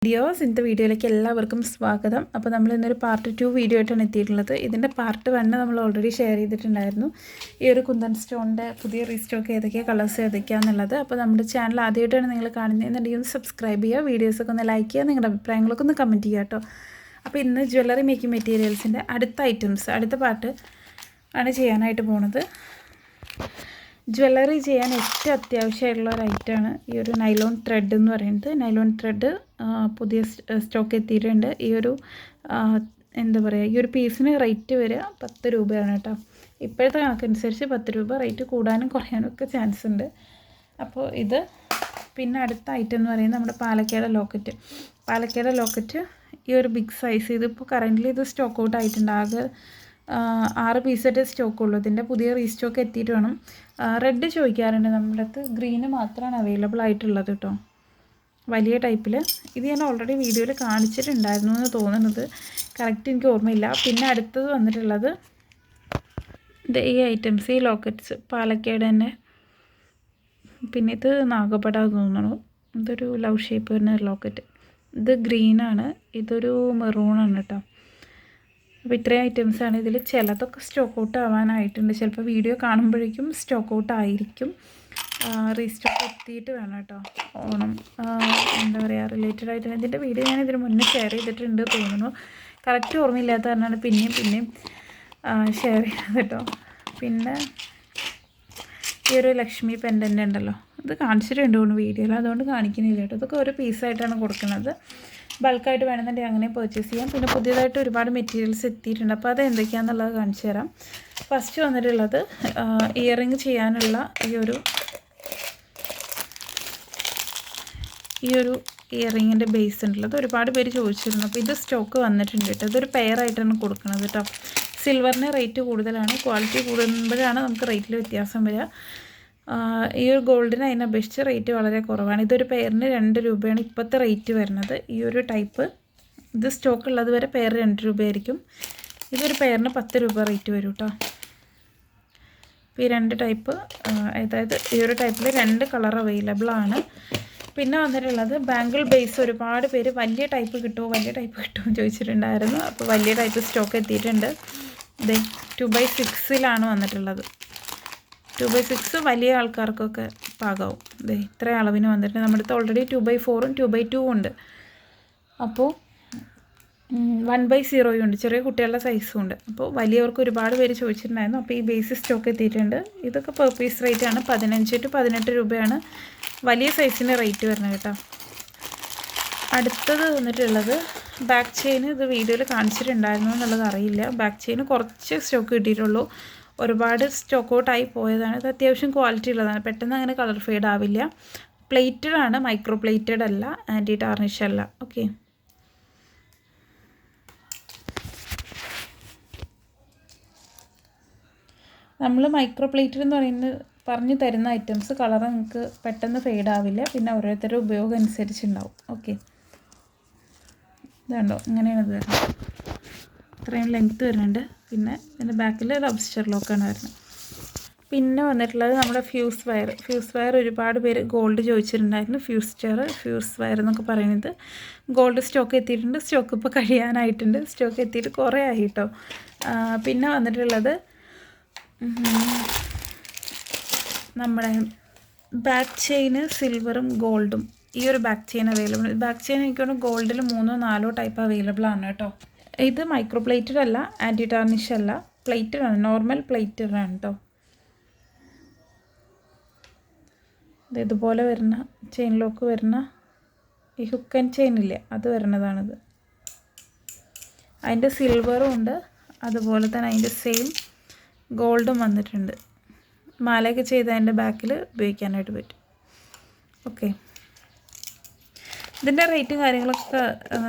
ഇന്നത്തെ വീഡിയോയിലേക്ക് എല്ലാവർക്കും സ്വാഗതം. അപ്പോൾ നമ്മൾ ഇന്നൊരു പാർട്ട് 2 വീഡിയോ ആയിട്ടാണ് എത്തിയിട്ടുള്ളത്. ഇതിൻ്റെ പാർട്ട് 1 നമ്മൾ ഓൾറെഡി ഷെയർ ചെയ്തിട്ടുണ്ടായിരുന്നു. ഈ ഒരു കുന്തൻ സ്റ്റോണിൻ്റെ പുതിയ റീസ്റ്റോക്ക് ഏതൊക്കെയാണ് കളേഴ്സ് ഏതൊക്കെയാണെന്നുള്ളത്. അപ്പോൾ നമ്മുടെ ചാനൽ ആദ്യമായിട്ടാണ് നിങ്ങൾ കാണുന്നതെന്നുണ്ടെങ്കിൽ ഒന്ന് സബ്സ്ക്രൈബ് ചെയ്യുക, വീഡിയോസൊക്കെ ഒന്ന് ലൈക്ക് ചെയ്യുക, നിങ്ങളുടെ അഭിപ്രായങ്ങളൊക്കെ ഒന്ന് കമൻറ്റ് ചെയ്യുക കേട്ടോ. അപ്പോൾ ഇന്ന് ജ്വല്ലറി മേക്കിംഗ് മെറ്റീരിയൽസിൻ്റെ അടുത്ത പാർട്ട് ആണ് ചെയ്യാനായിട്ട് പോണത്. ജ്വല്ലറി ചെയ്യാൻ ഏറ്റവും അത്യാവശ്യമായിട്ടുള്ള ഒരു ഐറ്റമാണ് ഈ ഒരു നൈലോൺ ത്രെഡ് എന്ന് പറയുന്നത്. നൈലോൺ ത്രെഡ് പുതിയ സ്റ്റോക്ക് എത്തിയിട്ടുണ്ട്. ഈ ഒരു എന്താ പറയുക, ഈ ഒരു പീസിന് റേറ്റ് വരിക 10 രൂപയാണ് കേട്ടോ. ഇപ്പോഴത്തെ കണക്കനുസരിച്ച് 10 രൂപ, റേറ്റ് കൂടാനും കുറയാനും ഒക്കെ ചാൻസ് ഉണ്ട്. അപ്പോൾ ഇത് പിന്നെ അടുത്ത ഐറ്റം എന്ന് പറയുന്നത് നമ്മുടെ പാലക്കയുടെ ലോക്കറ്റ് ഈ ഒരു ബിഗ് സൈസ്. ഇതിപ്പോൾ കറൻ്റ്ലി ഇത് സ്റ്റോക്ക് ഔട്ട് ആയിട്ടുണ്ട്. ആകെ 6 പീസായിട്ട് സ്റ്റോക്കുള്ളൂ. ഇതിൻ്റെ പുതിയ റീസ്റ്റോക്ക് എത്തിയിട്ട് വേണം. റെഡ് ചോദിക്കാറുണ്ട് നമ്മുടെ അടുത്ത്, ഗ്രീന് മാത്രമാണ് അവൈലബിൾ ആയിട്ടുള്ളത് കേട്ടോ, വലിയ ടൈപ്പിൽ. ഇത് ഞാൻ ഓൾറെഡി വീഡിയോയിൽ കാണിച്ചിട്ടുണ്ടായിരുന്നു എന്ന് തോന്നുന്നത്, കറക്റ്റ് എനിക്ക് ഓർമ്മയില്ല. പിന്നെ അടുത്തത് വന്നിട്ടുള്ളത് ഈ ഐറ്റംസ്, ഈ ലോക്കറ്റ്സ് പാലക്കയുടെ തന്നെ. പിന്നെ ഇത് നാഗപട തോന്നണു, ഇതൊരു ലവ് ഷേപ്പ് വരുന്ന ലോക്കറ്റ്. ഇത് ഗ്രീനാണ്, ഇതൊരു മെറൂണാണ് കേട്ടോ. അപ്പോൾ ഇത്രയും ഐറ്റംസാണ്. ഇതിൽ ചിലതൊക്കെ സ്റ്റോക്ക് ഔട്ട് ആവാനായിട്ടുണ്ട്. ചിലപ്പോൾ വീഡിയോ കാണുമ്പോഴേക്കും സ്റ്റോക്ക് ഔട്ട് ആയിരിക്കും. റീസ്റ്റോക്ക് എത്തിയിട്ട് വേണം കേട്ടോ. ഓണം എന്താ പറയുക, റിലേറ്റഡ് ആയിട്ട് ഇതിൻ്റെ വീഡിയോ ഞാൻ ഇതിന് മുന്നേ ഷെയർ ചെയ്തിട്ടുണ്ട് തോന്നുന്നു. കറക്റ്റ് ഓർമ്മയില്ലാത്ത കാരണമാണ് പിന്നെയും ഷെയർ ചെയ്തത് കേട്ടോ. പിന്നെ ഈ ഒരു ലക്ഷ്മി പെൻഡൻ്റ് ഉണ്ടല്ലോ, ഇത് കാണിച്ചിട്ടുണ്ട് വീഡിയോയിൽ, അതുകൊണ്ട് കാണിക്കുന്നില്ല കേട്ടോ. ഇതൊക്കെ ഒരു പീസായിട്ടാണ് കൊടുക്കുന്നത്. ബൾക്കായിട്ട് വേണമെന്നുണ്ടെങ്കിൽ അങ്ങനെ പർച്ചേസ് ചെയ്യാം. പിന്നെ പുതിയതായിട്ട് ഒരുപാട് മെറ്റീരിയൽസ് എത്തിയിട്ടുണ്ട്. അപ്പോൾ അത് എന്തൊക്കെയാണെന്നുള്ളത് കാണിച്ചു തരാം. ഫസ്റ്റ് വന്നിട്ടുള്ളത് ഇയറിങ് ചെയ്യാനുള്ള ഈ ഒരു ഇയറിങ്ങിൻ്റെ ബേസ് ഉണ്ടല്ലോ, ഒരുപാട് പേര് ചോദിച്ചിരുന്നു. അപ്പോൾ ഇത് സ്റ്റോക്ക് വന്നിട്ടുണ്ട് കേട്ടോ. ഇതൊരു പെയറായിട്ടാണ് കൊടുക്കുന്നത് കേട്ടോ. സിൽവറിന് റേറ്റ് കൂടുതലാണ്, ക്വാളിറ്റി കൂടുമ്പോഴാണ് നമുക്ക് റേറ്റിൽ വ്യത്യാസം വരിക. ഈ ഒരു ഗോൾഡിന് അതിനെ അപേക്ഷിച്ച് റേറ്റ് വളരെ കുറവാണ്. ഇതൊരു പെയറിന് 2 രൂപയാണ് ഇപ്പോഴത്തെ റേറ്റ് വരുന്നത്. ഈ ഒരു ടൈപ്പ് ഇത് സ്റ്റോക്ക് ഉള്ളത് വരെ പെയർ 2 രൂപയായിരിക്കും. ഇതൊരു പെയറിന് 10 രൂപ റേറ്റ് വരും കേട്ടോ. ഈ 2 ടൈപ്പ്, അതായത് ഈ ഒരു ടൈപ്പിൽ 2 കളർ അവൈലബിൾ ആണ്. പിന്നെ വന്നിട്ടുള്ളത് ബാംഗിൾ ബേസ്. ഒരുപാട് പേര് വലിയ ടൈപ്പ് കിട്ടുമോ ചോദിച്ചിട്ടുണ്ടായിരുന്നു. അപ്പോൾ വലിയ ടൈപ്പ് സ്റ്റോക്ക് എത്തിയിട്ടുണ്ട്. ഇത് 2x6 വന്നിട്ടുള്ളത്. 2x6 വലിയ ആൾക്കാർക്കൊക്കെ പാകാവും. ഇതേ ഇത്ര അളവിന് വന്നിട്ട് നമ്മുടെ അടുത്ത് ഓൾറെഡി 2x4 2x2 ഉണ്ട്. അപ്പോൾ 1x0 ഉണ്ട്, ചെറിയ കുട്ടികളുടെ സൈസും ഉണ്ട്. അപ്പോൾ വലിയവർക്ക് ഒരുപാട് പേര് ചോദിച്ചിട്ടുണ്ടായിരുന്നു. അപ്പോൾ ഈ ബേസ് സ്റ്റോക്ക് എത്തിയിട്ടുണ്ട്. ഇതൊക്കെ പെർ പീസ് റേറ്റാണ് 15 to 18 രൂപയാണ് വലിയ സൈസിന് റേറ്റ് വരുന്നത് കേട്ടോ. അടുത്തത് വന്നിട്ടുള്ളത് ബാക്ക് ചെയിൻ. ഇത് വീഡിയോയിൽ കാണിച്ചിട്ടുണ്ടായിരുന്നു എന്നുള്ളത് അറിയില്ല. ബാക്ക് ചെയിൻ കുറച്ച് സ്റ്റോക്ക് കിട്ടിയിട്ടുള്ളൂ, ഒരുപാട് സ്റ്റോക്ക് ഔട്ടായി പോയതാണ്. ഇത് അത്യാവശ്യം ക്വാളിറ്റി ഉള്ളതാണ്, പെട്ടെന്ന് അങ്ങനെ കളർ ഫെയ്ഡ് ആവില്ല. പ്ലേറ്റഡ് ആണ്, മൈക്രോ പ്ലേറ്റഡ് അല്ല, ആൻറ്റി ടാർണിഷ് അല്ല. ഓക്കെ, നമ്മൾ മൈക്രോ പ്ലേറ്റഡ് എന്ന് പറഞ്ഞു തരുന്ന ഐറ്റംസ് കളർ നിങ്ങൾക്ക് പെട്ടെന്ന് ഫെയ്ഡ് ആവില്ല. പിന്നെ ഓരോരുത്തരുടെ ഉപയോഗം അനുസരിച്ചുണ്ടാവും. ഓക്കെ, ഇതുണ്ടോ, ഇങ്ങനെയാണ് ഇത് വരുന്നത്. ഇത്രയും ലെങ്ത്ത് വരുന്നുണ്ട്. പിന്നെ ഇതിൻ്റെ ബാക്കിൽ ലബ്സ്റ്റർ ലോക്കാണ് വരുന്നത്. പിന്നെ വന്നിട്ടുള്ളത് നമ്മുടെ ഫ്യൂസ് വയർ. ഒരുപാട് പേര് ഗോൾഡ് ചോദിച്ചിട്ടുണ്ടായിരുന്നു. ഫ്യൂസ് വയർ എന്നൊക്കെ പറയുന്നത് ഗോൾഡ് സ്റ്റോക്ക് എത്തിയിട്ടുണ്ട്. സ്റ്റോക്ക് ഇപ്പോൾ കഴിയാനായിട്ടുണ്ട്. സ്റ്റോക്ക് എത്തിയിട്ട് കുറേ ആയി കേട്ടോ. പിന്നെ വന്നിട്ടുള്ളത് നമ്മുടെ ബാക്ക് ചെയിന് സിൽവറും ഗോൾഡും. ഈ ഒരു back chain available. Back chain എനിക്കൊന്ന് ഗോൾഡിൽ 3 or 4 ടൈപ്പ് അവൈലബിൾ ആണ് കേട്ടോ. ഇത് മൈക്രോ പ്ലേറ്റഡ് അല്ല, ആൻറ്റി ടാർണിഷ് അല്ല, പ്ലേറ്റഡ് ആണ്, നോർമൽ പ്ലേറ്റഡ് ആണ് കേട്ടോ. ഇതുപോലെ വരുന്ന ചെയിൻ ലോക്ക് വരുന്ന ഈ ഹുക്ക് ആൻഡ് ചെയിൻ ഇല്ലേ, അത് വരുന്നതാണിത്. അതിൻ്റെ സിൽവറും ഉണ്ട്, അതുപോലെ തന്നെ അതിൻ്റെ സെയിം ഗോൾഡും വന്നിട്ടുണ്ട്. മാലയൊക്കെ ചെയ്ത് അതിൻ്റെ ബാക്കിൽ ഉപയോഗിക്കാനായിട്ട് പറ്റും. ഓക്കെ, ഇതിൻ്റെ റേറ്റും കാര്യങ്ങളൊക്കെ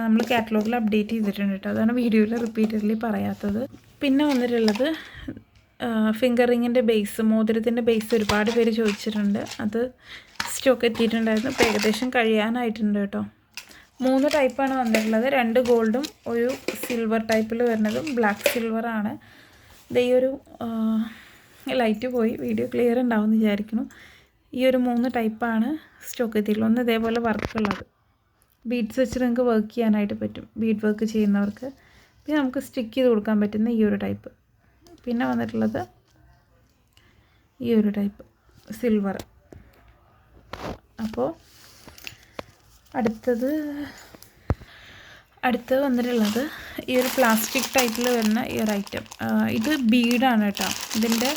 നമ്മൾ കാറ്റലോഗിൽ അപ്ഡേറ്റ് ചെയ്തിട്ടുണ്ട് കേട്ടോ. അതാണ് വീഡിയോയിൽ റിപ്പീറ്റഡ്ലി പറയാത്തത്. പിന്നെ വന്നിട്ടുള്ളത് ഫിംഗർ റിങ്ങിൻ്റെ ബേസ്, മോതിരത്തിൻ്റെ ബേസ് ഒരുപാട് പേര് ചോദിച്ചിട്ടുണ്ട്. അത് സ്റ്റോക്ക് എത്തിയിട്ടുണ്ടായിരുന്നു. ഇപ്പോൾ ഏകദേശം കഴിയാനായിട്ടുണ്ട് കേട്ടോ. 3 ടൈപ്പാണ് വന്നിട്ടുള്ളത്. 2 ഗോൾഡും ഒരു സിൽവർ ടൈപ്പിൽ വരുന്നതും ബ്ലാക്ക് സിൽവറാണ്. ഈ ഒരു ലൈറ്റ് പോയി, വീഡിയോ ക്ലിയർ ഉണ്ടാവുമെന്ന് വിചാരിക്കുന്നു. ഈ ഒരു 3 ടൈപ്പാണ് സ്റ്റോക്ക് എത്തിയിട്ടുള്ളത്. ഒന്ന് ഇതേപോലെ വർക്കുള്ളത്, ബീഡ്സ് വെച്ച് നിങ്ങൾക്ക് വർക്ക് ചെയ്യാനായിട്ട് പറ്റും, ബീഡ് വർക്ക് ചെയ്യുന്നവർക്ക്. പിന്നെ നമുക്ക് സ്റ്റിക്ക് ചെയ്ത് കൊടുക്കാൻ പറ്റുന്ന ഈ ഒരു ടൈപ്പ്. പിന്നെ വന്നിട്ടുള്ളത് ഈ ഒരു ടൈപ്പ് സിൽവർ. അപ്പോൾ അടുത്തത് വന്നിട്ടുള്ളത് ഈ ഒരു പ്ലാസ്റ്റിക് ടൈപ്പിൽ വരുന്ന ഈ ഒരു ഐറ്റം. ഇത് ബീഡാണ് കേട്ടോ. ഇതിൻ്റെ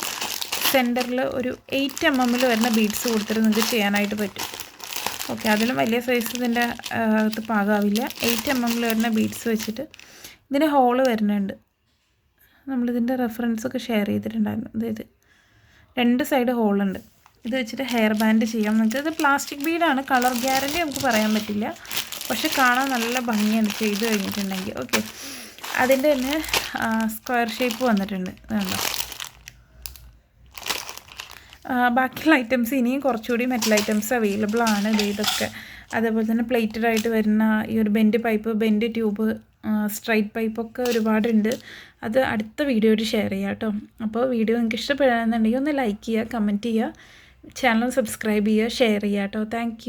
സെൻറ്ററിൽ ഒരു 8 mm വരുന്ന ബീഡ്സ് കൊടുത്തിട്ട് നിങ്ങൾക്ക് ചെയ്യാനായിട്ട് പറ്റും. ഓക്കെ, അതിലും വലിയ സൈസ് ഇതിൻ്റെ അകത്ത് പാകാവില്ല. 8 mm വരുന്ന ബീഡ്സ് വെച്ചിട്ട് ഇതിന് ഹോള് വരുന്നുണ്ട്. നമ്മളിതിൻ്റെ റെഫറൻസൊക്കെ ഷെയർ ചെയ്തിട്ടുണ്ടായിരുന്നു. അതായത് 2 സൈഡ് ഹോളുണ്ട്. ഇത് വെച്ചിട്ട് ഹെയർ ബാൻഡ് ചെയ്യാം നിങ്ങൾക്ക്. ഇത് പ്ലാസ്റ്റിക് ബീഡാണ്, കളർ ഗ്യാരൻറ്റി നമുക്ക് പറയാൻ പറ്റില്ല, പക്ഷെ കാണാൻ നല്ല ഭംഗിയാണ് ചെയ്ത് കഴിഞ്ഞിട്ടുണ്ടെങ്കിൽ. ഓക്കെ, അതിൻ്റെ തന്നെ സ്ക്വയർ ഷേപ്പ് വന്നിട്ടുണ്ട്, വേണ്ട. ബാക്കിയുള്ള ഐറ്റംസ് ഇനിയും കുറച്ചുകൂടി മെറ്റൽ ഐറ്റംസ് അവൈലബിൾ ആണ്. ഇതൊക്കെ അതേപോലെ തന്നെ പ്ലേറ്റഡ് ആയിട്ട് വരുന്ന ഈ ഒരു bend pipe, bend tube, straight പൈപ്പൊക്കെ ഒരുപാടുണ്ട്. അത് അടുത്ത വീഡിയോയിൽ ഷെയർ ചെയ്യാം കേട്ടോ. അപ്പോൾ വീഡിയോ നിങ്ങൾക്ക് ഇഷ്ടപ്പെടുകയാണെന്നുണ്ടെങ്കിൽ ഒന്ന് ലൈക്ക് ചെയ്യുക, കമൻറ്റ് ചെയ്യുക, ചാനൽ സബ്സ്ക്രൈബ് ചെയ്യുക, ഷെയർ ചെയ്യുക കേട്ടോ. താങ്ക്